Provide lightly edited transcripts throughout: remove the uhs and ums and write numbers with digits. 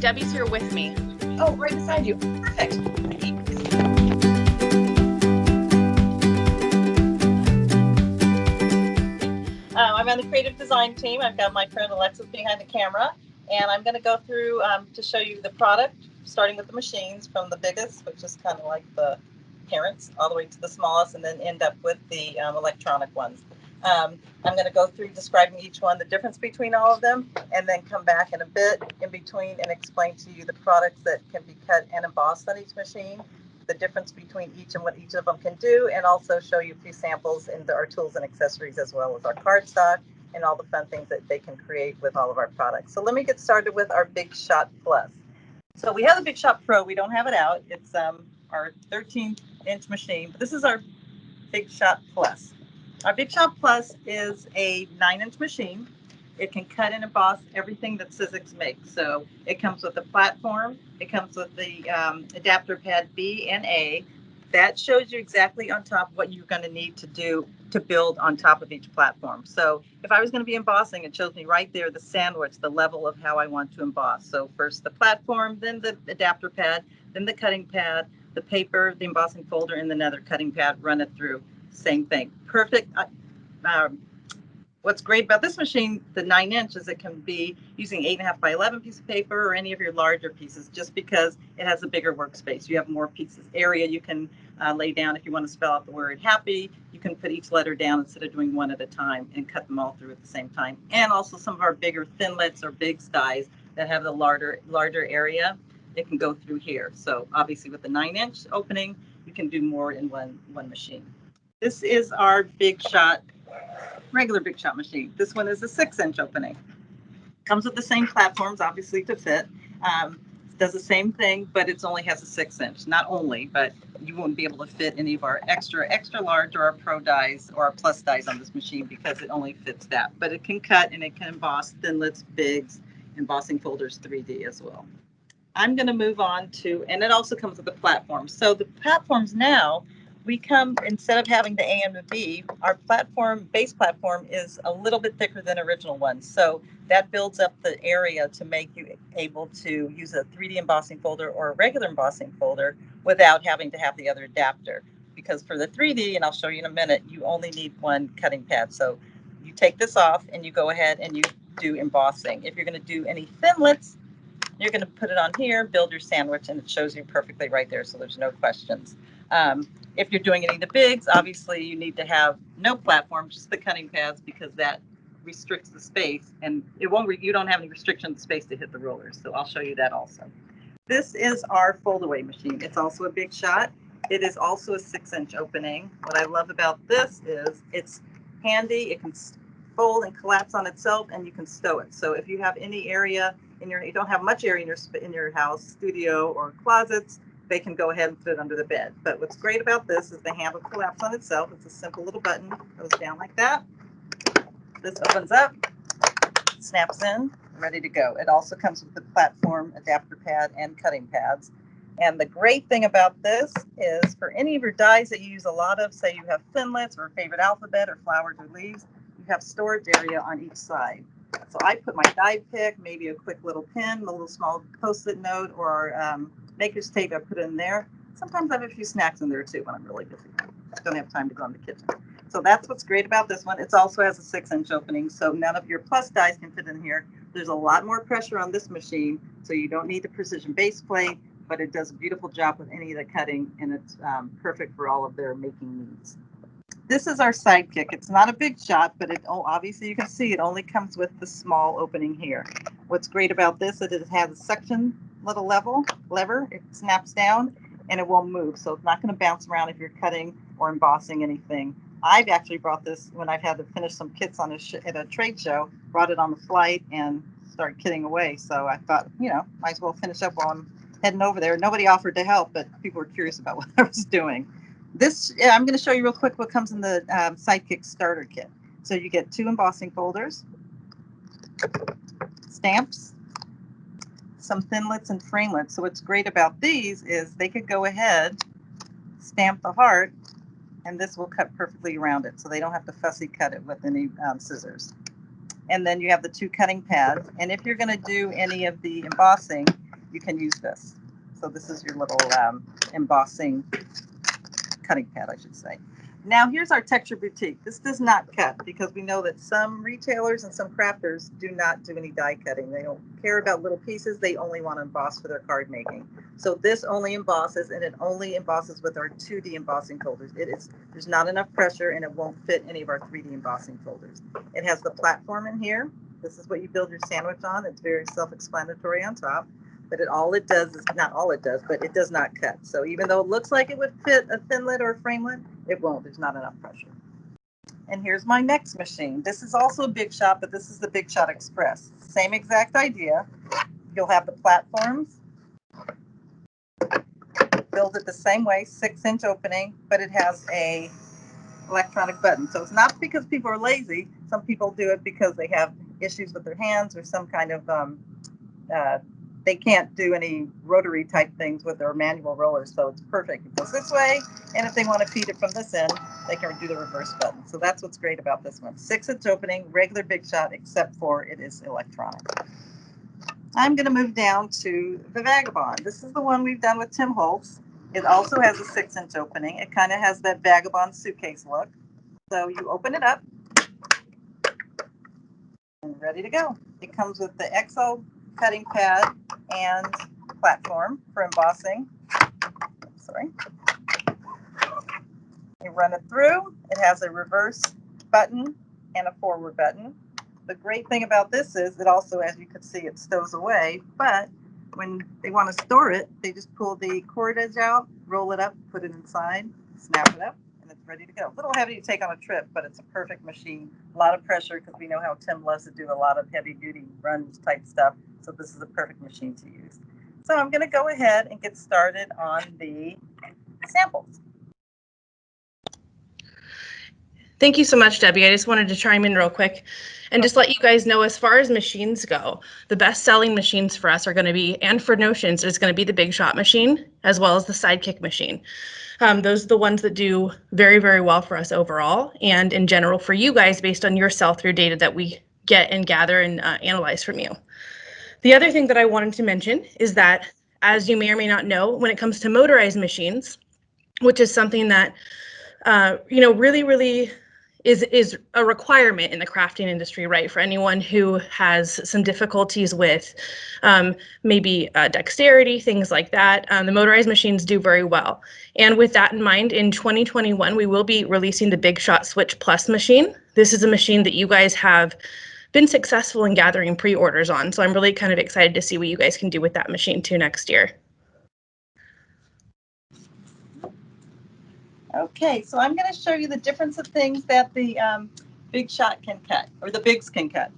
Debbie's here with me. Oh, right beside you. Perfect. I'm on the creative design team. I've got my friend Alexis behind the camera, and I'm going to go through to show you the product, starting with the machines from the biggest, which is kind of like the parents, all the way to the smallest, and then end up with the electronic ones. I'm going to go through describing each one, the difference between all of them, and then come back in a bit in between and explain to you the products that can be cut and embossed on each machine, the difference between each and what each of them can do, and also show you a few samples in our tools and accessories, as well as our cardstock and all the fun things that they can create with all of our products. So let me get started with our Big Shot Plus. So we have the Big Shot Pro. We don't have it out. It's our 13-inch machine, but this is our Big Shot Plus. Our Big Shot Plus is a 9-inch machine. It can cut and emboss everything that Sizzix makes. So it comes with a platform. It comes with the adapter pad B and A. That shows you exactly on top what you're going to need to do to build on top of each platform. So if I was going to be embossing, it shows me right there the sandwich, the level of how I want to emboss. So first the platform, then the adapter pad, then the cutting pad, the paper, the embossing folder, and another cutting pad, run it through. Same thing. Perfect. What's great about this machine, the 9-inch, is it can be using 8.5 by 11 piece of paper or any of your larger pieces, just because it has a bigger workspace. You have more pieces area you can lay down. If you want to spell out the word happy, you can put each letter down instead of doing one at a time and cut them all through at the same time. And also some of our bigger thinlits or big styes that have the larger area, it can go through here. So obviously with the 9-inch opening, you can do more in one machine. This is our Big Shot, regular Big Shot machine. This one is a 6-inch opening. Comes with the same platforms, obviously, to fit. Does the same thing, but it only has a 6-inch. Not only, but you won't be able to fit any of our extra large or our pro dies or our plus dies on this machine because it only fits that. But it can cut and it can emboss thinlits, bigs, embossing folders 3D as well. I'm going to move on to, and it also comes with the platform. So the platforms now, we come, instead of having the A and the B, our platform, base platform, is a little bit thicker than original ones. So that builds up the area to make you able to use a 3D embossing folder or a regular embossing folder without having to have the other adapter. Because for the 3D, and I'll show you in a minute, you only need one cutting pad. So you take this off and you go ahead and you do embossing. If you're going to do any thinlits, you're going to put it on here, build your sandwich, and it shows you perfectly right there, so there's no questions. If you're doing any of the bigs, obviously you need to have no platform, just the cutting pads, because that restricts the space, and it won't. You don't have any restriction of the space to hit the rollers, so I'll show you that also. This is our fold-away machine. It's also a Big Shot. It is also a 6-inch opening. What I love about this is it's handy. It can fold and collapse on itself, and you can stow it. So if you have any area you don't have much area in your house, studio, or closets, they can go ahead and put it under the bed. But what's great about this is the handle collapses on itself. It's a simple little button, goes down like that. This opens up, snaps in, ready to go. It also comes with the platform, adapter pad, and cutting pads. And the great thing about this is for any of your dies that you use a lot of, say you have thinlits or favorite alphabet or flowers or leaves, you have storage area on each side. So I put my die pick, maybe a quick little pin, a little small post-it note, or maker's tape. I put in there. Sometimes I have a few snacks in there too when I'm really busy. I don't have time to go in the kitchen. So that's what's great about this one. It also has a 6-inch opening, so none of your plus dies can fit in here. There's a lot more pressure on this machine, so you don't need the precision base plate, but it does a beautiful job with any of the cutting, and it's perfect for all of their making needs. This is our sidekick. It's not a Big Shot, but obviously you can see it only comes with the small opening here. What's great about this is it has a suction little lever. It snaps down and it won't move. So it's not going to bounce around if you're cutting or embossing anything. I've actually brought this when I've had to finish some kits at a trade show, brought it on the flight and started kitting away. So I thought, might as well finish up while I'm heading over there. Nobody offered to help, but people were curious about what I was doing. I'm going to show you real quick what comes in the Sidekick starter kit. So you get 2 embossing folders, stamps, some thinlits and framelits. So what's great about these is they could go ahead, stamp the heart, and this will cut perfectly around it. So they don't have to fussy cut it with any scissors. And then you have the 2 cutting pads. And if you're going to do any of the embossing, you can use this. So this is your little embossing cutting pad, I should say. Now here's our texture boutique. This does not cut because we know that some retailers and some crafters do not do any die cutting. They don't care about little pieces. They only want to emboss for their card making. So this only embosses, and it only embosses with our 2D embossing folders. There's not enough pressure and it won't fit any of our 3D embossing folders. It has the platform in here. This is what you build your sandwich on. It's very self-explanatory on top. But all it does is not all it does, but it does not cut. So even though it looks like it would fit a thinlet or a framelit, it won't. There's not enough pressure. And here's my next machine. This is also a Big Shot, but this is the Big Shot Express. Same exact idea. You'll have the platforms. Build it the same way, 6-inch opening, but it has a electronic button. So it's not because people are lazy. Some people do it because they have issues with their hands or some kind of they can't do any rotary type things with their manual rollers, so it's perfect. It goes this way, and if they want to feed it from this end, they can do the reverse button. So that's what's great about this one. 6-inch opening, regular Big Shot, except for it is electronic. I'm going to move down to the Vagabond. This is the one we've done with Tim Holtz. It also has a 6-inch opening. It kind of has that Vagabond suitcase look. So you open it up and ready to go. It comes with the XO cutting pad and platform for embossing. Sorry. You run it through. It has a reverse button and a forward button. The great thing about this is it also, as you can see, it stows away, but when they want to store it, they just pull the cord edge out, roll it up, put it inside, snap it up, and it's ready to go. A little heavy to take on a trip, but it's a perfect machine. A lot of pressure because we know how Tim loves to do a lot of heavy duty runs type stuff. So this is a perfect machine to use. So I'm going to go ahead and get started on the samples. Thank you so much, Debbie. I just wanted to chime in real quick and just let you guys know, as far as machines go, the best selling machines for us are going to be, and for Notions, is going to be the Big Shot machine, as well as the Sidekick machine. Those are the ones that do very, very well for us overall, and in general for you guys based on your sell-through data that we get and gather and analyze from you. The other thing that I wanted to mention is that, as you may or may not know, when it comes to motorized machines, which is something that really is a requirement in the crafting industry, right? For anyone who has some difficulties with maybe dexterity, things like that, the motorized machines do very well. And with that in mind, in 2021, we will be releasing the Big Shot Switch Plus machine. This is a machine that you guys have been successful in gathering pre-orders on. So I'm really kind of excited to see what you guys can do with that machine too next year. Okay, so I'm going to show you the difference of things that the Big Shot can cut, or the Bigs can cut.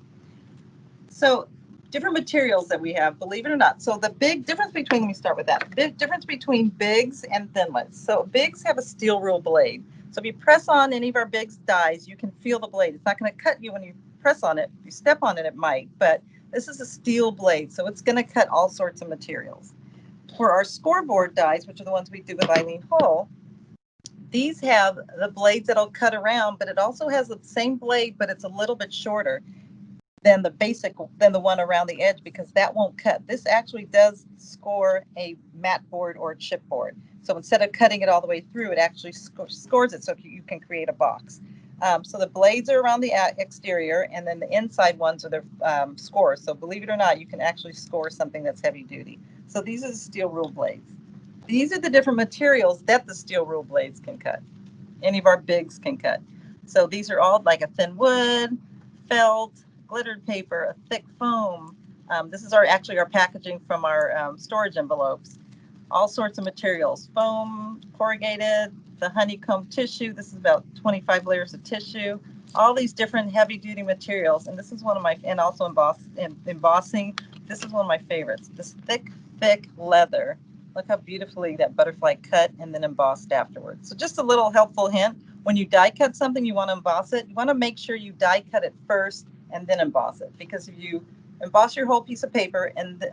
So different materials that we have, believe it or not. So the big difference between, let me start with that, big difference between Bigs and thinlets. So Bigs have a steel rule blade. So if you press on any of our Bigs dies, you can feel the blade. It's not going to cut you when you press on it. If you step on it, it might, but this is a steel blade, so it's going to cut all sorts of materials. For our scoreboard dies, which are the ones we do with Eileen Hull, these have the blades that'll cut around, but it also has the same blade, but it's a little bit shorter than the one around the edge, because that won't cut. This actually does score a mat board or a chipboard. So instead of cutting it all the way through, it actually scores it so you can create a box. So the blades are around the exterior, and then the inside ones are the scores. So believe it or not, you can actually score something that's heavy duty. So these are the steel rule blades. These are the different materials that the steel rule blades can cut. Any of our Bigs can cut. So these are all like a thin wood, felt, glittered paper, a thick foam. This is actually our packaging from our storage envelopes. All sorts of materials, foam, corrugated, the honeycomb tissue. This is about 25 layers of tissue. All these different heavy duty materials. And this is one of my, and also embossing. This is one of my favorites. This thick leather. Look how beautifully that butterfly cut and then embossed afterwards. So just a little helpful hint. When you die cut something, you want to emboss it. You want to make sure you die cut it first and then emboss it. Because if you emboss your whole piece of paper and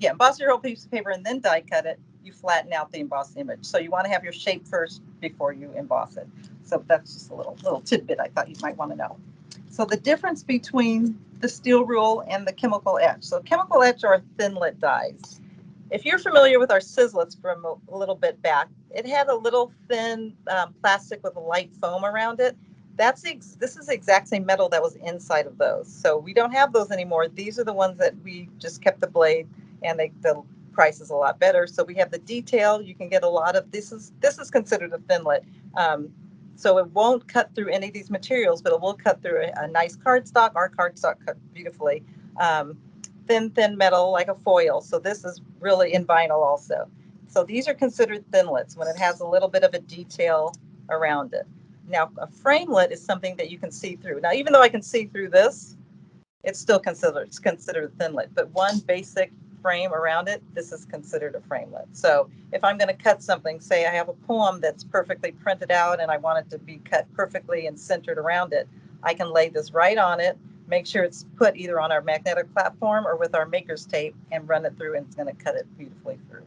emboss your whole piece of paper and then die cut it, you flatten out the embossed image. So you want to have your shape first before you emboss it. So that's just a little tidbit I thought you might want to know. So the difference between the steel rule and the chemical etch. So chemical etch are thinlet dies. if you're familiar with our Sizzix from a little bit back, it had a little thin plastic with a light foam around it. This is the exact same metal that was inside of those. So we don't have those anymore. These are the ones that we just kept the blade, and the price is a lot better. So we have the detail. You can get a lot of this is considered a thinlet. So it won't cut through any of these materials, but it will cut through a nice cardstock. Our cardstock cut beautifully. Thin metal like a foil. So this is really in vinyl also. So these are considered thinlets when it has a little bit of a detail around it. Now a framelit is something that you can see through. Now even though I can see through this, it's still considered a thinlet. But one basic frame around it, this is considered a framelit. So if I'm going to cut something, say I have a poem that's perfectly printed out and I want it to be cut perfectly and centered around it, I can lay this right on it, make sure it's put either on our magnetic platform or with our maker's tape and run it through, and it's going to cut it beautifully through.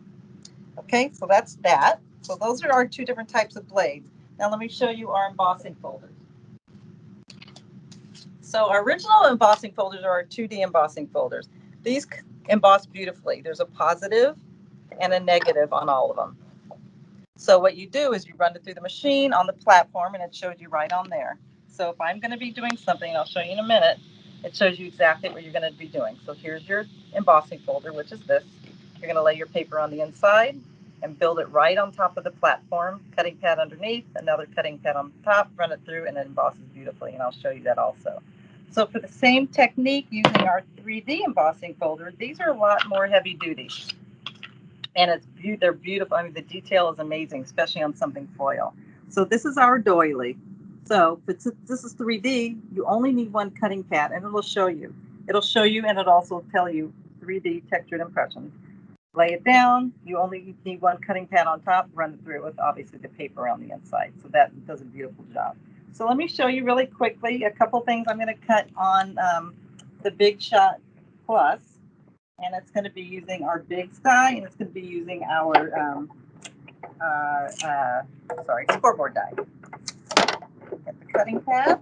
Okay, so that's that. So those are our two different types of blades. Now let me show you our embossing folders. So our original embossing folders are our 2D embossing folders. These emboss beautifully. There's a positive and a negative on all of them. So what you do is you run it through the machine on the platform, and it shows you right on there. So if I'm going to be doing something, I'll show you in a minute, it shows you exactly what you're going to be doing. So here's your embossing folder, which is this. You're going to lay your paper on the inside and build it right on top of the platform, cutting pad underneath, another cutting pad on top, run it through, and it embosses beautifully, and I'll show you that also. So for the same technique using our 3D embossing folder, these are a lot more heavy duty. And they're beautiful. I mean, the detail is amazing, especially on something foil. So this is our doily. So if this is 3D, you only need one cutting pad, and it'll show you. It'll show you, and it'll also tell you 3D textured impressions. Lay it down. You only need one cutting pad on top. Run it through with obviously the paper on the inside. So that does a beautiful job. So let me show you really quickly a couple things I'm going to cut on the Big Shot Plus. And it's going to be using our big sky, and it's going to be using our scoreboard die. Get the cutting pad.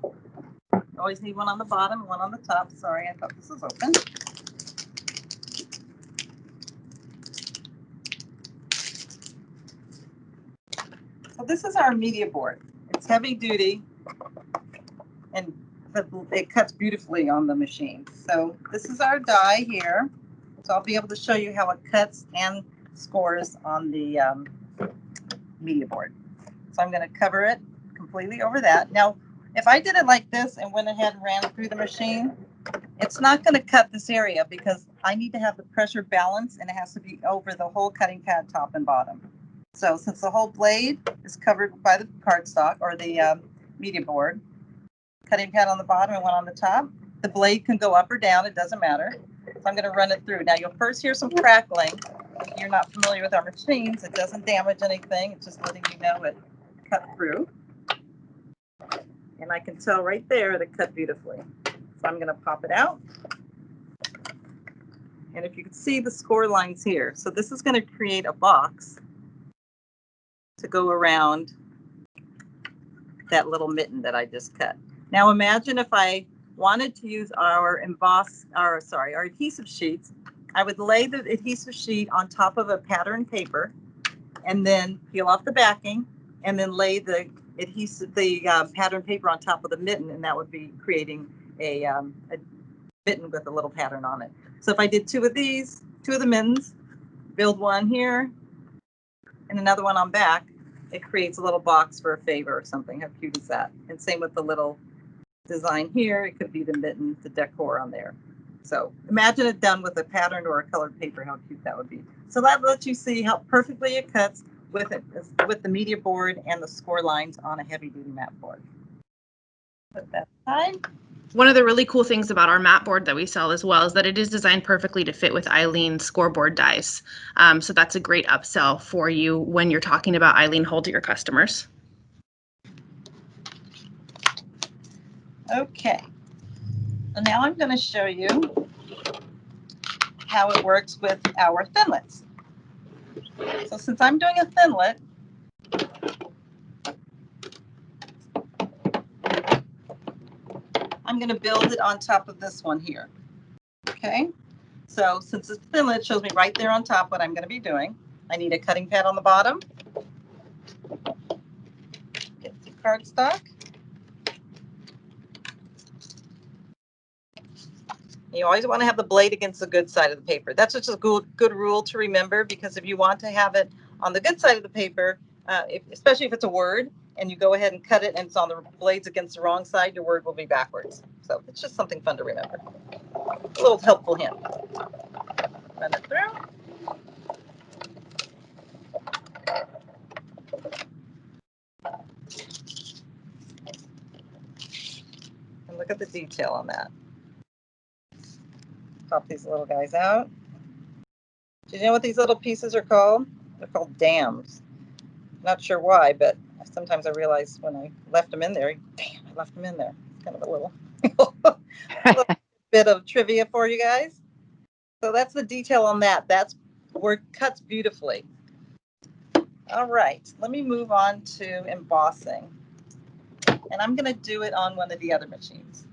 Always need one on the bottom and one on the top. Sorry, I thought this was open. So this is our media board. It's heavy duty, and it cuts beautifully on the machine. So this is our die here. So I'll be able to show you how it cuts and scores on the media board. So I'm going to cover it completely over that. Now, if I did it like this and went ahead and ran it through the machine, it's not going to cut this area because I need to have the pressure balance, and it has to be over the whole cutting pad top and bottom. So since the whole blade is covered by the cardstock or the media board, cutting pad on the bottom and one on the top, the blade can go up or down. It doesn't matter. So I'm going to run it through. Now you'll first hear some crackling. If you're not familiar with our machines, it doesn't damage anything. It's just letting you know it cut through. And I can tell right there that it cut beautifully. So I'm going to pop it out. And if you can see the score lines here. So this is going to create a box to go around that little mitten that I just cut. Now imagine if I wanted to use our adhesive sheets, I would lay the adhesive sheet on top of a pattern paper and then peel off the backing and then lay the pattern paper on top of the mitten, and that would be creating a mitten with a little pattern on it. So if I did two of the mittens, build one here and another one on back, it creates a little box for a favor or something. How cute is that? And same with the little design here. It could be the mitten, the decor on there. So imagine it done with a pattern or a colored paper, how cute that would be. So that lets you see how perfectly it cuts with the media board and the score lines on a heavy duty mat board. Put that aside. One of the really cool things about our mat board that we sell as well is that it is designed perfectly to fit with Eileen's scoreboard dies. So that's a great upsell for you when you're talking about Eileen Hull to your customers. Okay, so now I'm going to show you how it works with our thinlets. So since I'm doing a thinlet, I'm going to build it on top of this one here. Okay, So since it's thinlit, it shows me right there on top what I'm going to be doing. I need a cutting pad on the bottom. Get some cardstock. You always want to have the blade against the good side of the paper. That's just a good rule to remember, because if you want to have it on the good side of the paper, especially if it's a word, and you go ahead and cut it and it's on the blades against the wrong side, your word will be backwards. So it's just something fun to remember. A little helpful hint. Run it through. And look at the detail on that. Pop these little guys out. Do you know what these little pieces are called? They're called dams. Not sure why, but sometimes I realize when I left them in there, damn, I left them in there. It's kind of a little bit of trivia for you guys. So that's the detail on that. That's where it cuts beautifully. All right, let me move on to embossing. And I'm going to do it on one of the other machines.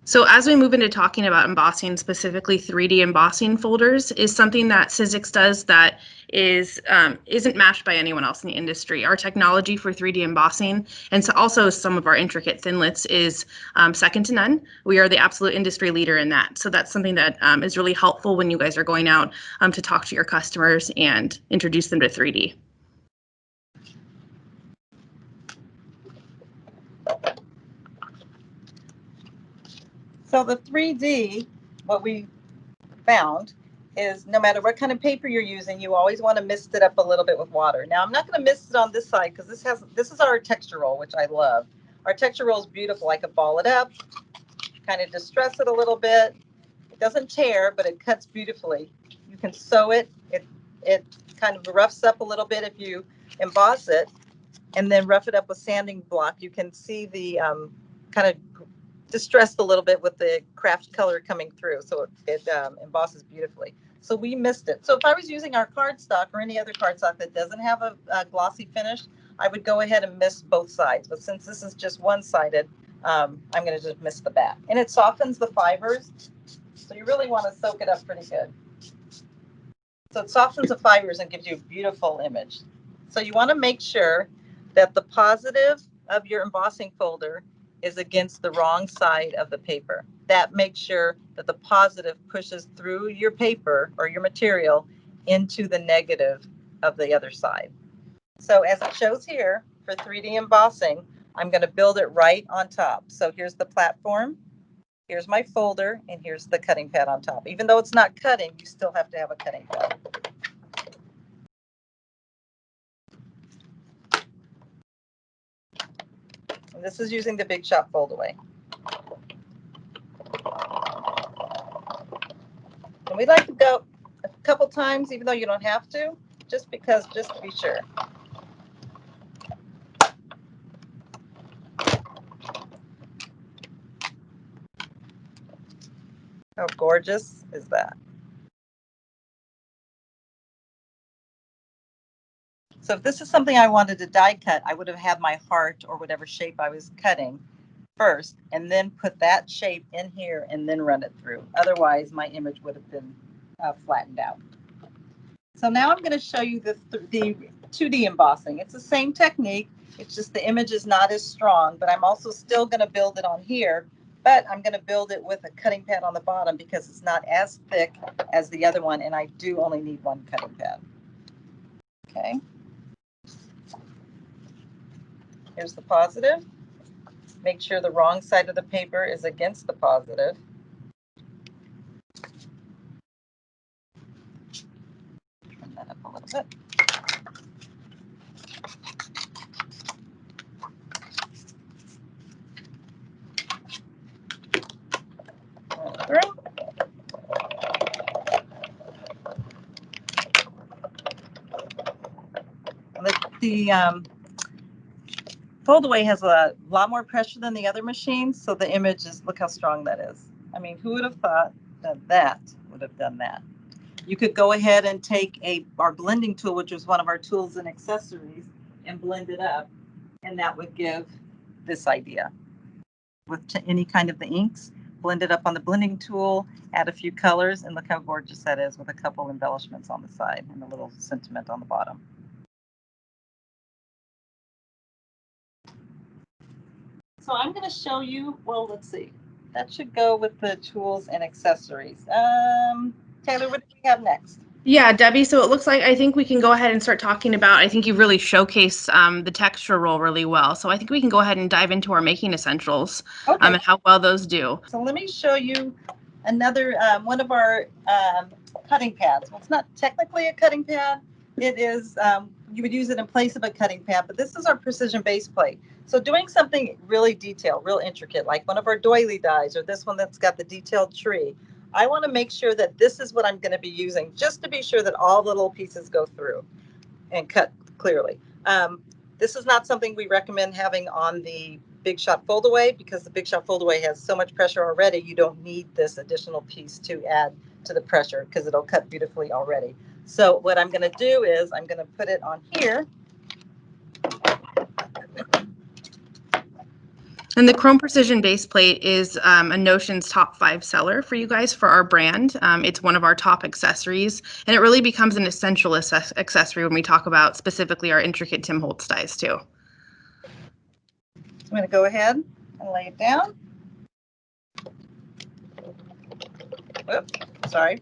So as we move into talking about embossing, specifically 3D embossing folders is something that Sizzix does that isn't matched by anyone else in the industry. Our technology for 3D embossing, and so also some of our intricate thinlits, is second to none. We are the absolute industry leader in that. So that's something that is really helpful when you guys are going out to talk to your customers and introduce them to 3D. So the 3D, what we found is no matter what kind of paper you're using, you always want to mist it up a little bit with water. Now I'm not going to mist it on this side because this is our texture roll, which I love. Our texture roll is beautiful. I could ball it up, kind of distress it a little bit. It doesn't tear, but it cuts beautifully. You can sew it. It kind of roughs up a little bit if you emboss it, and then rough it up with sanding block. You can see the kind of distressed a little bit with the craft color coming through, so it embosses beautifully. So we missed it. So if I was using our cardstock or any other cardstock that doesn't have a glossy finish, I would go ahead and mist both sides. But since this is just one-sided, I'm going to just mist the back. And it softens the fibers, so you really want to soak it up pretty good. So it softens the fibers and gives you a beautiful image. So you want to make sure that the positive of your embossing folder is against the wrong side of the paper. That makes sure that the positive pushes through your paper or your material into the negative of the other side. So as it shows here for 3D embossing, I'm going to build it right on top. So here's the platform, here's my folder, and here's the cutting pad on top. Even though it's not cutting, you still have to have a cutting pad. And this is using the Big Shot fold away. And we like to go a couple times, even though you don't have to, just to be sure. How gorgeous is that? So if this is something I wanted to die cut, I would have had my heart or whatever shape I was cutting first, and then put that shape in here and then run it through. Otherwise, my image would have been flattened out. So now I'm going to show you the 2D embossing. It's the same technique. It's just the image is not as strong, but I'm also still going to build it on here, but I'm going to build it with a cutting pad on the bottom because it's not as thick as the other one, and I do only need one cutting pad. Okay. Here's the positive. Make sure the wrong side of the paper is against the positive. Turn that up a little bit. Through. The fold away has a lot more pressure than the other machines, so the image is, look how strong that is. I mean, who would have thought that would have done that? You could go ahead and take our blending tool, which is one of our tools and accessories, and blend it up, and that would give this idea with any kind of the inks. blend it up on the blending tool, add a few colors, and look how gorgeous that is with a couple embellishments on the side and a little sentiment on the bottom. So I'm going to show you, well, let's see. That should go with the tools and accessories. Taylor, what do we have next? Yeah, Debbie, so it looks like I think we can go ahead and start talking about, I think you really showcase the texture roll really well. So I think we can go ahead and dive into our making essentials and how well those do. So let me show you another one of our cutting pads. Well, it's not technically a cutting pad. It is, you would use it in place of a cutting pad, but this is our precision base plate. So doing something really detailed, real intricate, like one of our doily dies or this one that's got the detailed tree, I want to make sure that this is what I'm going to be using just to be sure that all the little pieces go through and cut clearly. This is not something we recommend having on the Big Shot fold away because the Big Shot fold away has so much pressure already. You don't need this additional piece to add to the pressure because it'll cut beautifully already. So what I'm going to do is I'm going to put it on here. And the Chrome Precision Base Plate is a Notion's top 5 seller for you guys for our brand. It's one of our top accessories, and it really becomes an essential accessory when we talk about specifically our intricate Tim Holtz dies too. I'm going to go ahead and lay it down. Oops, sorry.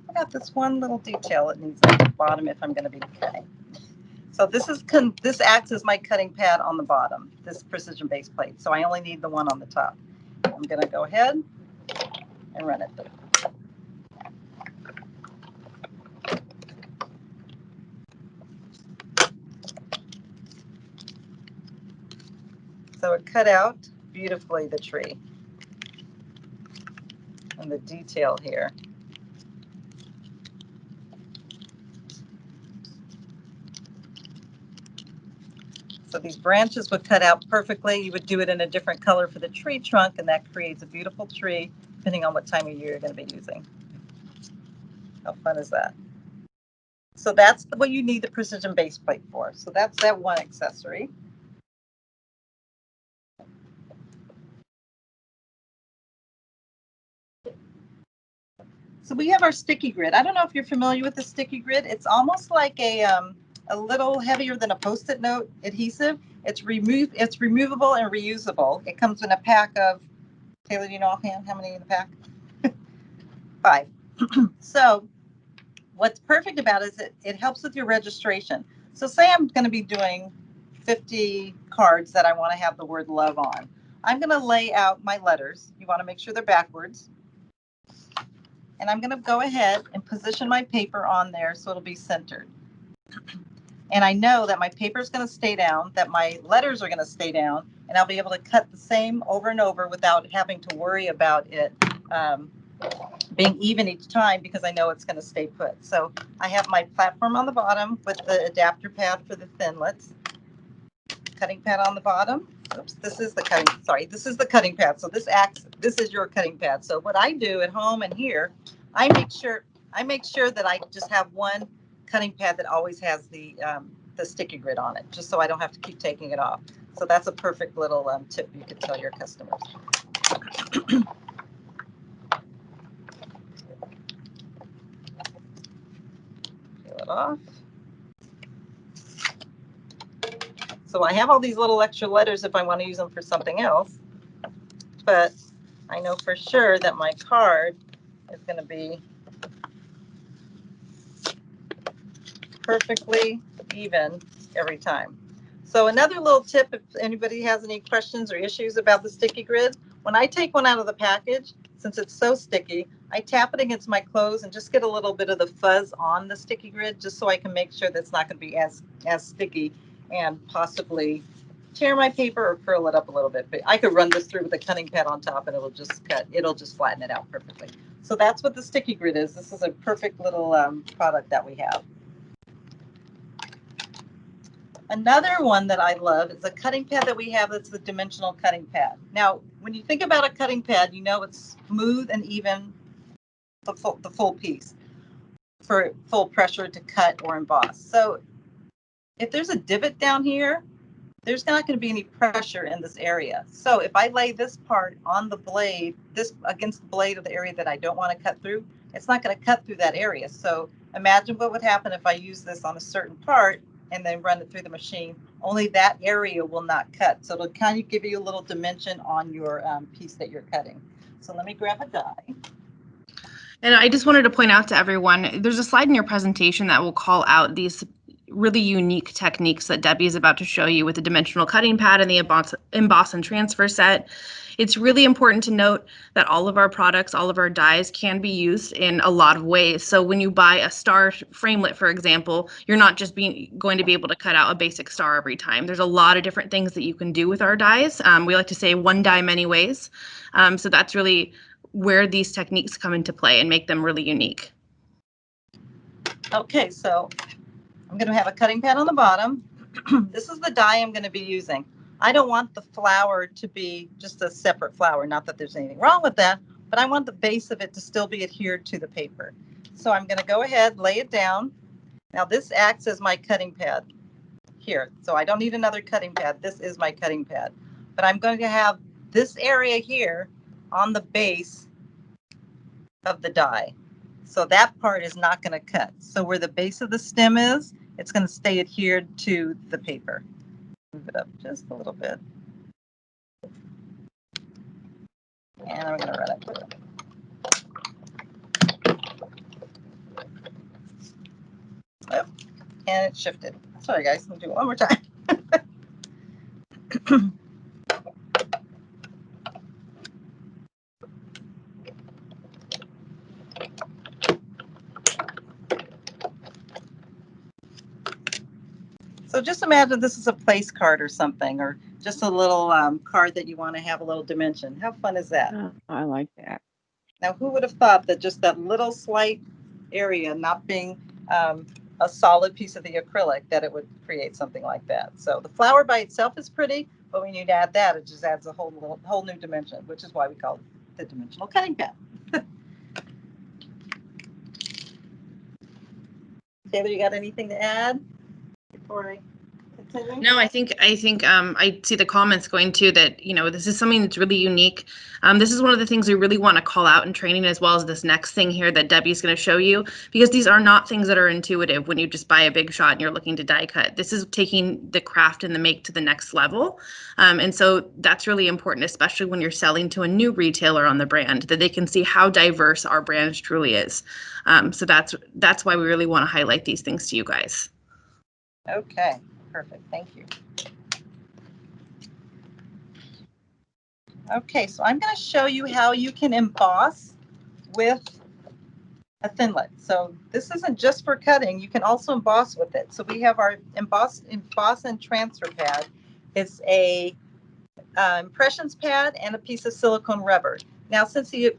I got this one little detail it needs at the bottom if I'm going to be cutting. So this acts as my cutting pad on the bottom, this precision base plate. So I only need the one on the top. I'm going to go ahead and run it through. So it cut out beautifully the tree and the detail here. So these branches would cut out perfectly. You would do it in a different color for the tree trunk, and that creates a beautiful tree, depending on what time of year you're going to be using. How fun is that? So that's what you need the precision base plate for. So that's that one accessory. So we have our sticky grid. I don't know if you're familiar with the sticky grid. It's almost like a little heavier than a Post-it note adhesive. It's removable and reusable. It comes in a pack of, Taylor, do you know offhand how many in the pack? 5. So what's perfect about it is it helps with your registration. So say I'm going to be doing 50 cards that I want to have the word love on. I'm going to lay out my letters. You want to make sure they're backwards. And I'm going to go ahead and position my paper on there so it'll be centered. And I know that my paper is going to stay down, that my letters are going to stay down, and I'll be able to cut the same over and over without having to worry about it being even each time because I know it's going to stay put. So I have my platform on the bottom with the adapter pad for the thinlets, cutting pad on the bottom. Oops, this is the cutting pad. So this is your cutting pad. So what I do at home and here, I make sure that I just have one cutting pad that always has the sticky grid on it, just so I don't have to keep taking it off. So that's a perfect little tip you could tell your customers. Peel it off. So I have all these little extra letters if I want to use them for something else, but I know for sure that my card is going to be perfectly even every time. So another little tip, if anybody has any questions or issues about the sticky grid, when I take one out of the package, since it's so sticky, I tap it against my clothes and just get a little bit of the fuzz on the sticky grid just so I can make sure that's not going to be as sticky and possibly tear my paper or curl it up a little bit. But I could run this through with a cutting pad on top and it'll just flatten it out perfectly. So that's what the sticky grid is. This is a perfect little product that we have. Another one that I love is a cutting pad that we have that's the dimensional cutting pad. Now, when you think about a cutting pad, you know it's smooth and even, the full piece for full pressure to cut or emboss. So if there's a divot down here, there's not going to be any pressure in this area. So if I lay this part on the blade, this against the blade of the area that I don't want to cut through, it's not going to cut through that area. So imagine what would happen if I use this on a certain part and then run it through the machine. Only that area will not cut. So it'll kind of give you a little dimension on your piece that you're cutting. So let me grab a die. And I just wanted to point out to everyone, there's a slide in your presentation that will call out these really unique techniques that Debbie is about to show you with the dimensional cutting pad and the emboss and transfer set. It's really important to note that all of our products, all of our dies can be used in a lot of ways. So when you buy a star framelit, for example, you're not just going to be able to cut out a basic star every time. There's a lot of different things that you can do with our dies. We like to say one die, many ways. So that's really where these techniques come into play and make them really unique. Okay, so I'm going to have a cutting pad on the bottom. This is the die I'm going to be using. I don't want the flower to be just a separate flower, not that there's anything wrong with that, but I want the base of it to still be adhered to the paper. So I'm going to go ahead, lay it down. Now this acts as my cutting pad here. So I don't need another cutting pad. This is my cutting pad. But I'm going to have this area here on the base of the die. So that part is not going to cut. So where the base of the stem is, it's going to stay adhered to the paper. Move it up just a little bit. And I'm going to run it through. Oh, and it shifted. Sorry guys, I'll do it one more time. So just imagine this is a place card or something, or just a little card that you want to have a little dimension. How fun is that? Oh, I like that. Now, who would have thought that just that little slight area not being a solid piece of the acrylic, that it would create something like that? So the flower by itself is pretty, but when you add that, it just adds a whole new dimension, which is why we call it the dimensional cutting pad. Taylor, you got anything to add before I continue? No, I think I see the comments going too that, this is something that's really unique. This is one of the things we really want to call out in training, as well as this next thing here that Debbie's going to show you, because these are not things that are intuitive when you just buy a big shot and you're looking to die cut. This is taking the craft and the make to the next level. And so that's really important, especially when you're selling to a new retailer on the brand, that they can see how diverse our brand truly is. So that's why we really want to highlight these things to you guys. Okay, perfect. Thank you. Okay, so I'm going to show you how you can emboss with a thinlet. So this isn't just for cutting. You can also emboss with it. So we have our emboss and transfer pad. It's a impressions pad and a piece of silicone rubber. Now, since the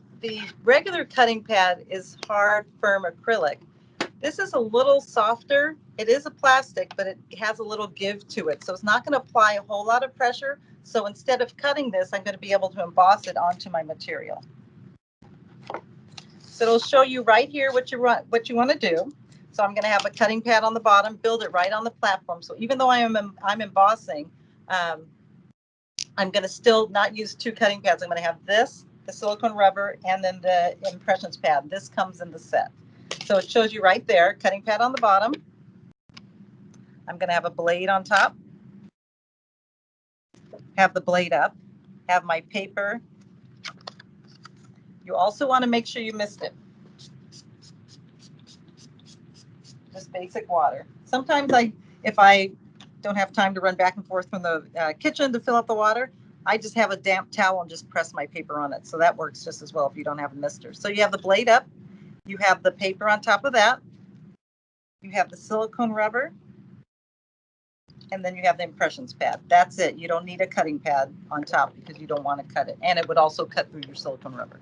regular cutting pad is hard, firm acrylic, this is a little softer. It is a plastic, but it has a little give to it. So it's not going to apply a whole lot of pressure. So instead of cutting this, I'm going to be able to emboss it onto my material. So it'll show you right here what you want to do. So I'm going to have a cutting pad on the bottom, build it right on the platform. So even though I'm embossing, I'm going to still not use two cutting pads. I'm going to have this, the silicone rubber, and then the impressions pad. This comes in the set. So it shows you right there, cutting pad on the bottom. I'm going to have a blade on top, have the blade up, have my paper. You also want to make sure you mist it. Just basic water. Sometimes if I don't have time to run back and forth from the kitchen to fill up the water, I just have a damp towel and just press my paper on it. So that works just as well if you don't have a mister. So you have the blade up, you have the paper on top of that, you have the silicone rubber, and then you have the impressions pad. That's it. You don't need a cutting pad on top because you don't want to cut it. And it would also cut through your silicone rubber.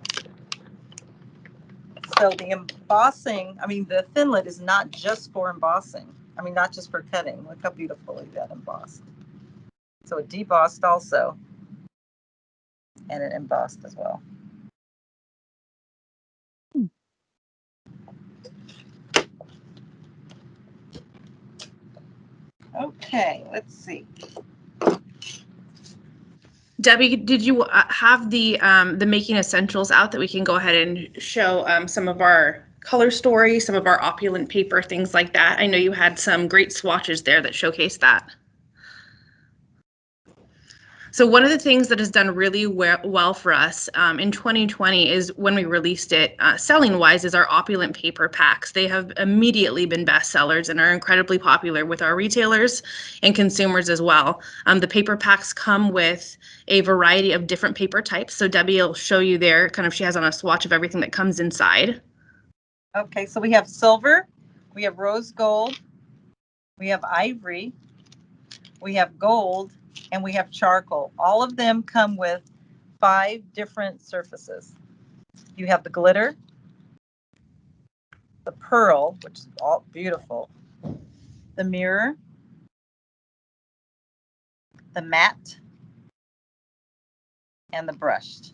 So the embossing, the thinlet is not just for embossing. Not just for cutting. Look how beautifully that embossed. So it debossed also, and it embossed as well. Okay, let's see. Debbie, did you have the making essentials out that we can go ahead and show some of our color story, some of our opulent paper, things like that? I know you had some great swatches there that showcase that. So one of the things that has done really well for us in 2020 is when we released it, selling wise, is our opulent paper packs. They have immediately been bestsellers and are incredibly popular with our retailers and consumers as well. The paper packs come with a variety of different paper types. So Debbie will show you there, kind of, she has on a swatch of everything that comes inside. Okay, so we have silver, we have rose gold, we have ivory, we have gold, and we have charcoal. All of them come with 5 different surfaces. You have the glitter, the pearl, which is all beautiful, the mirror, the matte, and the brushed.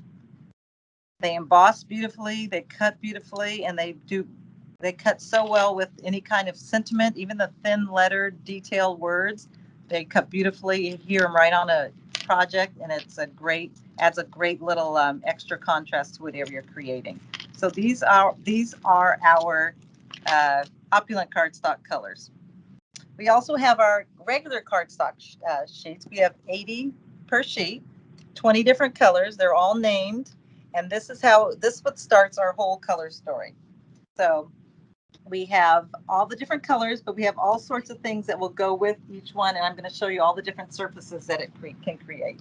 They emboss beautifully, they cut beautifully, and they cut so well with any kind of sentiment, even the thin letter detailed words. They cut beautifully. You hear them right on a project, and adds a great little extra contrast to whatever you're creating. So these are our opulent cardstock colors. We also have our regular cardstock sheets. We have 80 per sheet, 20 different colors. They're all named, and this is what starts our whole color story. So we have all the different colors, but we have all sorts of things that will go with each one, and I'm going to show you all the different surfaces that it can create.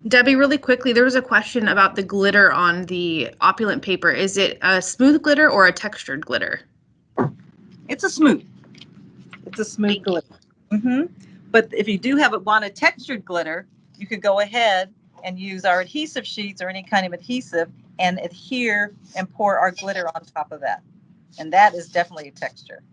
Debbie, really quickly, there was a question about the glitter on the opulent paper. Is it a smooth glitter or a textured glitter? It's a smooth glitter. But if you do want a textured glitter, you could go ahead and use our adhesive sheets or any kind of adhesive and adhere and pour our glitter on top of that. And that is definitely a texture,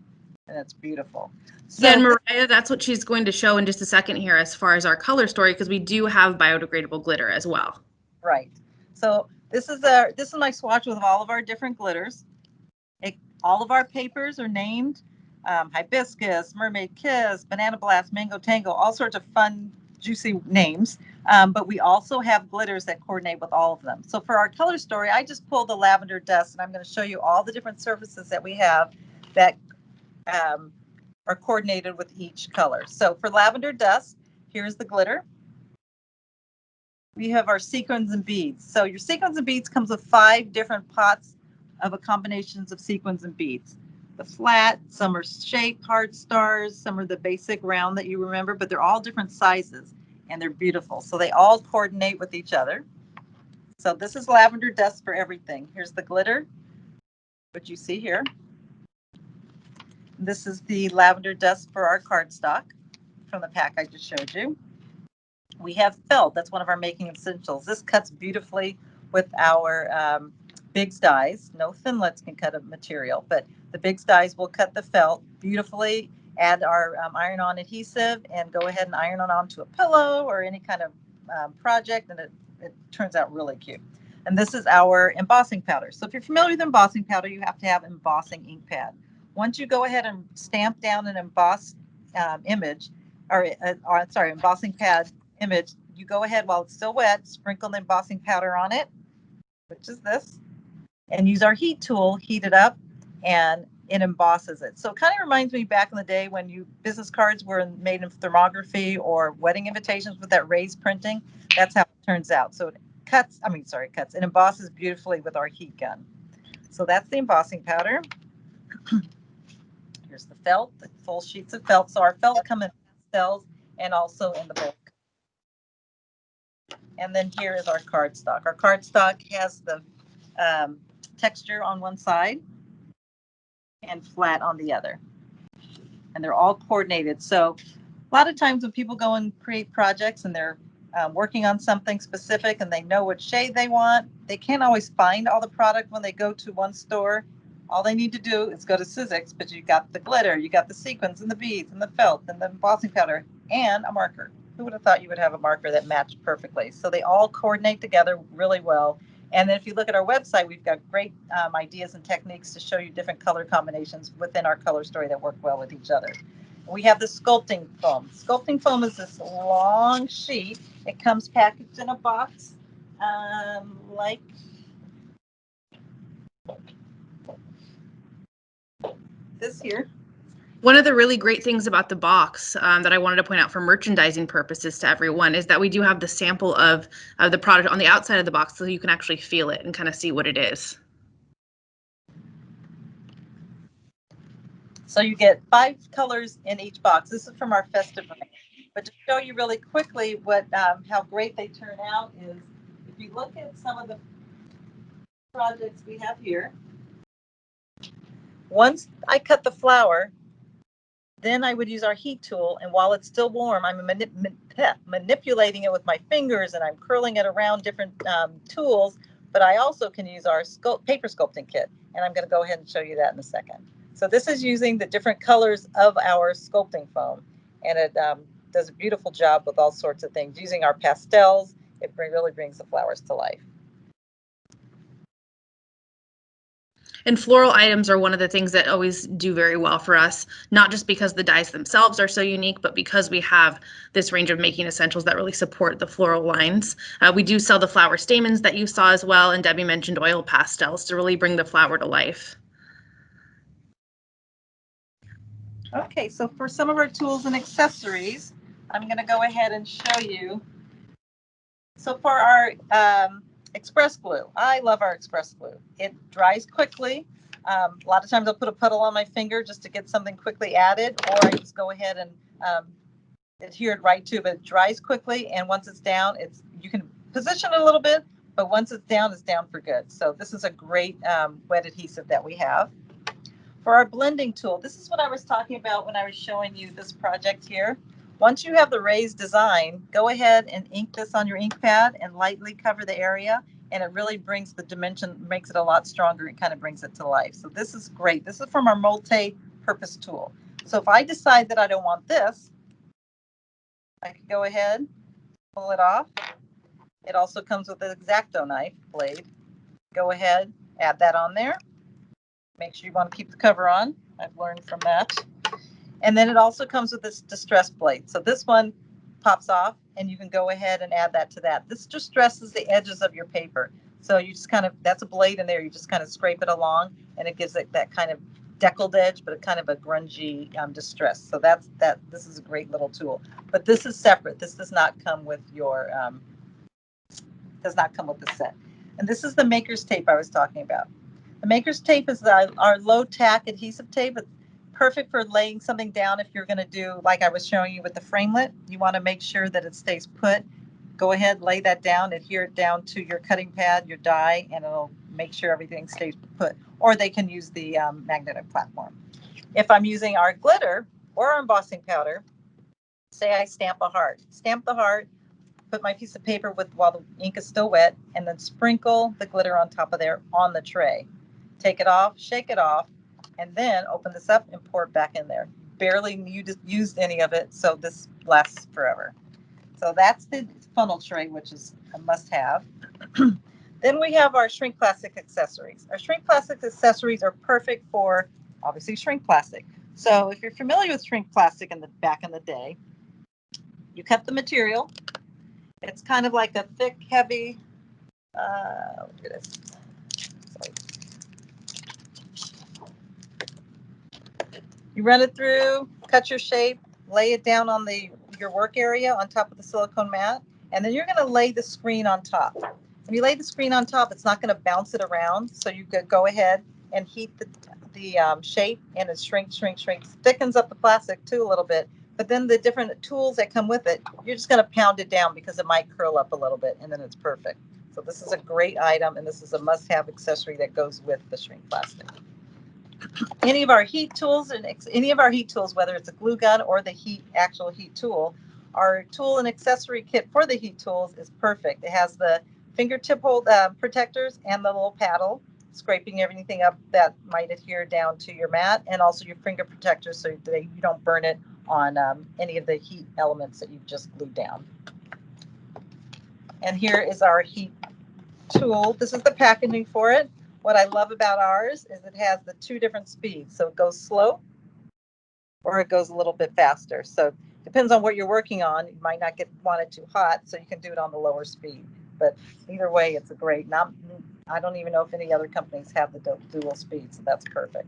and it's beautiful. So, yeah, and Mariah, that's what she's going to show in just a second here as far as our color story, because we do have biodegradable glitter as well. Right. So this is my swatch with all of our different glitters. All of our papers are named hibiscus, mermaid kiss, banana blast, mango tango, all sorts of fun, juicy names. But we also have glitters that coordinate with all of them. So for our color story, I just pulled the lavender dust, and I'm going to show you all the different surfaces that we have that are coordinated with each color. So for lavender dust, here's the glitter. We have our sequins and beads. So your sequins and beads comes with 5 different pots of a combinations of sequins and beads. The flat, some are shaped hard stars, some are the basic round that you remember, but they're all different sizes and they're beautiful. So they all coordinate with each other. So this is lavender dust for everything. Here's the glitter, which you see here. This is the lavender dust for our cardstock from the pack I just showed you. We have felt. That's one of our making essentials. This cuts beautifully with our big dies. No Thinlits can cut a material, but the big dies will cut the felt beautifully. Add our iron-on adhesive and go ahead and iron it onto a pillow or any kind of project, and it turns out really cute. And this is our embossing powder. So if you're familiar with embossing powder, you have to have embossing ink pad. Once you go ahead and stamp down an embossed image, embossing pad image, you go ahead while it's still wet, sprinkle the embossing powder on it, which is this, and use our heat tool, heat it up, and it embosses it. So it kind of reminds me back in the day when business cards were made in thermography or wedding invitations with that raised printing. That's how it turns out. So it embosses beautifully with our heat gun. So that's the embossing powder. Here's the felt, the full sheets of felt. So our felt come in pastels and also in the bulk. And then here is our cardstock. Our cardstock has the texture on one side and flat on the other. And they're all coordinated. So a lot of times when people go and create projects and they're working on something specific and they know what shade they want, they can't always find all the product when they go to one store. All they need to do is go to Sizzix, but you got the glitter, you got the sequins and the beads and the felt and the embossing powder and a marker. Who would have thought you would have a marker that matched perfectly? So they all coordinate together really well. And then if you look at our website, we've got great ideas and techniques to show you different color combinations within our color story that work well with each other. We have the sculpting foam. Sculpting foam is this long sheet. It comes packaged in a box like this here. One of the really great things about the box that I wanted to point out for merchandising purposes to everyone is that we do have the sample of the product on the outside of the box so you can actually feel it and kind of see what it is. So you get 5 colors in each box. This is from our festive range. But to show you really quickly what how great they turn out is if you look at some of the projects we have here, once I cut the flower, then I would use our heat tool, and while it's still warm, I'm manipulating it with my fingers and I'm curling it around different tools, but I also can use our paper sculpting kit, and I'm going to go ahead and show you that in a second. So this is using the different colors of our sculpting foam, and it does a beautiful job with all sorts of things. Using our pastels, it really brings the flowers to life. And floral items are one of the things that always do very well for us, not just because the dyes themselves are so unique, but because we have this range of making essentials that really support the floral lines. We do sell the flower stamens that you saw as well, and Debbie mentioned oil pastels to really bring the flower to life. Okay, so for some of our tools and accessories, I'm going to go ahead and show you. So for our express glue, I love our express glue. It dries quickly. A lot of times I'll put a puddle on my finger just to get something quickly added, or I just go ahead and adhere it right to it. But it dries quickly, and once it's down, you can position it a little bit, but once it's down for good. So this is a great wet adhesive that we have. For our blending tool, this is what I was talking about when I was showing you this project here. Once you have the raised design, go ahead and ink this on your ink pad and lightly cover the area, and it really brings the dimension, makes it a lot stronger, and kind of brings it to life. So this is great. This is from our multi-purpose tool. So if I decide that I don't want this, I can go ahead, pull it off. It also comes with an X-Acto knife blade. Go ahead, add that on there. Make sure you want to keep the cover on. I've learned from that. And then it also comes with this distress blade. So this one pops off, and you can go ahead and add that to that. This just distresses the edges of your paper. So you just kind of, that's a blade in there. You just kind of scrape it along, and it gives it that kind of deckled edge, but kind of a grungy distress. So that's that. This is a great little tool. But this is separate. This does not come with your the set. And this is the maker's tape I was talking about. The maker's tape is our low tack adhesive tape. It's perfect for laying something down if you're going to do, like I was showing you with the framelit. You want to make sure that it stays put. Go ahead, lay that down, adhere it down to your cutting pad, your die, and it'll make sure everything stays put. Or they can use the magnetic platform. If I'm using our glitter or our embossing powder, say I stamp a heart. Stamp the heart, put my piece of paper while the ink is still wet, and then sprinkle the glitter on top of there on the tray. Take it off, shake it off, and then open this up and pour it back in there. Barely used any of it, so this lasts forever. So that's the funnel tray, which is a must-have. Then we have our shrink plastic accessories. Our shrink plastic accessories are perfect for, obviously, shrink plastic. So if you're familiar with shrink plastic back in the day, you cut the material. It's kind of like a thick, heavy, look at this. You run it through, cut your shape, lay it down on your work area on top of the silicone mat, and then you're going to lay the screen on top. When you lay the screen on top, it's not going to bounce it around, so you could go ahead and heat the shape, and it shrinks, thickens up the plastic too a little bit. But then the different tools that come with it, you're just going to pound it down because it might curl up a little bit, and then it's perfect. So this is a great item, and this is a must-have accessory that goes with the shrink plastic. Any of our heat tools, whether it's a glue gun or the actual heat tool, our tool and accessory kit for the heat tools is perfect. It has the fingertip hold protectors and the little paddle, scraping everything up that might adhere down to your mat, and also your finger protectors so that you don't burn it on any of the heat elements that you've just glued down. And here is our heat tool. This is the packaging for it. What I love about ours is it has the 2 different speeds. So it goes slow, or it goes a little bit faster. So depends on what you're working on. You might not want it too hot, so you can do it on the lower speed. But either way, it's a great. I don't even know if any other companies have the dual speed, so that's perfect.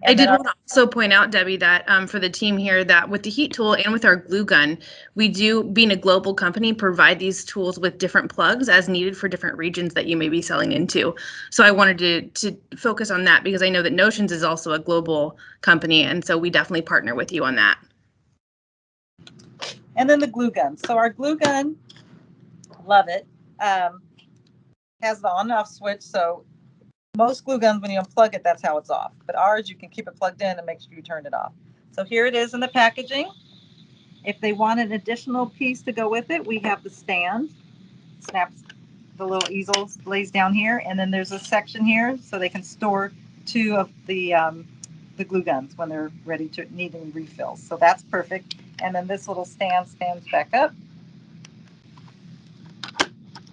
I did want to also point out, Debbie, that for the team here, that with the heat tool and with our glue gun, we do, being a global company, provide these tools with different plugs as needed for different regions that you may be selling into. So I wanted to focus on that because I know that Notions is also a global company, and so we definitely partner with you on that. And then the glue gun. So our glue gun, love it, has the on and off switch. So most glue guns, when you unplug it, that's how it's off. But ours, you can keep it plugged in and make sure you turn it off. So here it is in the packaging. If they want an additional piece to go with it, we have the stand. Snaps the little easel, lays down here, and then there's a section here so they can store 2 of the glue guns when they're ready to needing refills. So that's perfect. And then this little stand stands back up.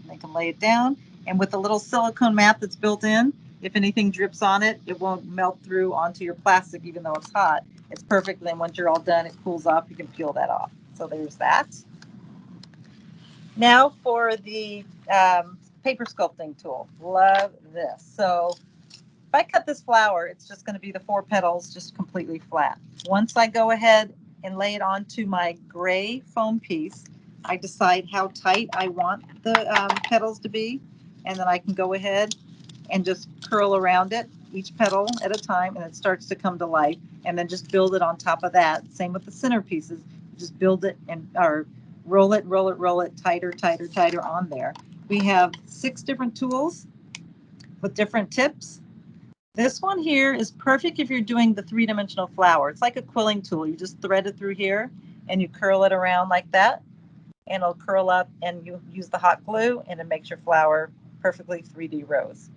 They can lay it down, and with the little silicone mat that's built in, if anything drips on it, it won't melt through onto your plastic even though it's hot. It's perfect. Then once you're all done, it cools off, you can peel that off. So there's that. Now for the paper sculpting tool. Love this. So if I cut this flower, it's just going to be the 4 petals just completely flat. Once I go ahead and lay it onto my gray foam piece, I decide how tight I want the petals to be, and then I can go ahead and just curl around it, each petal at a time, and it starts to come to life, and then just build it on top of that. Same with the center pieces. Just build it and or roll it, tighter, tighter, tighter on there. We have 6 different tools with different tips. This one here is perfect if you're doing the 3-dimensional flower. It's like a quilling tool. You just thread it through here and you curl it around like that, and it'll curl up, and you use the hot glue and it makes your flower perfectly 3D rose.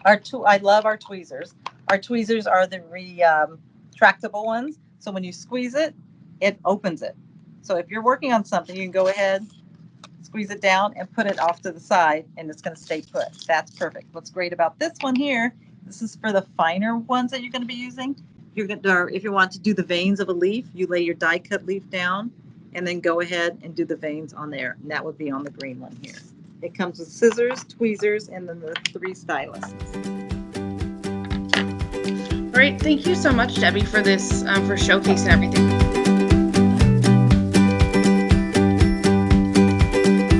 I love our tweezers. Our tweezers are the retractable ones. So when you squeeze it, it opens it. So if you're working on something, you can go ahead, squeeze it down and put it off to the side, and it's going to stay put. That's perfect. What's great about this one here, this is for the finer ones that you're going to be using. If you want to do the veins of a leaf, you lay your die cut leaf down and then go ahead and do the veins on there. And that would be on the green one here. It comes with scissors, tweezers, and then the 3 styluses. All right, thank you so much, Debbie, for this, for showcasing everything.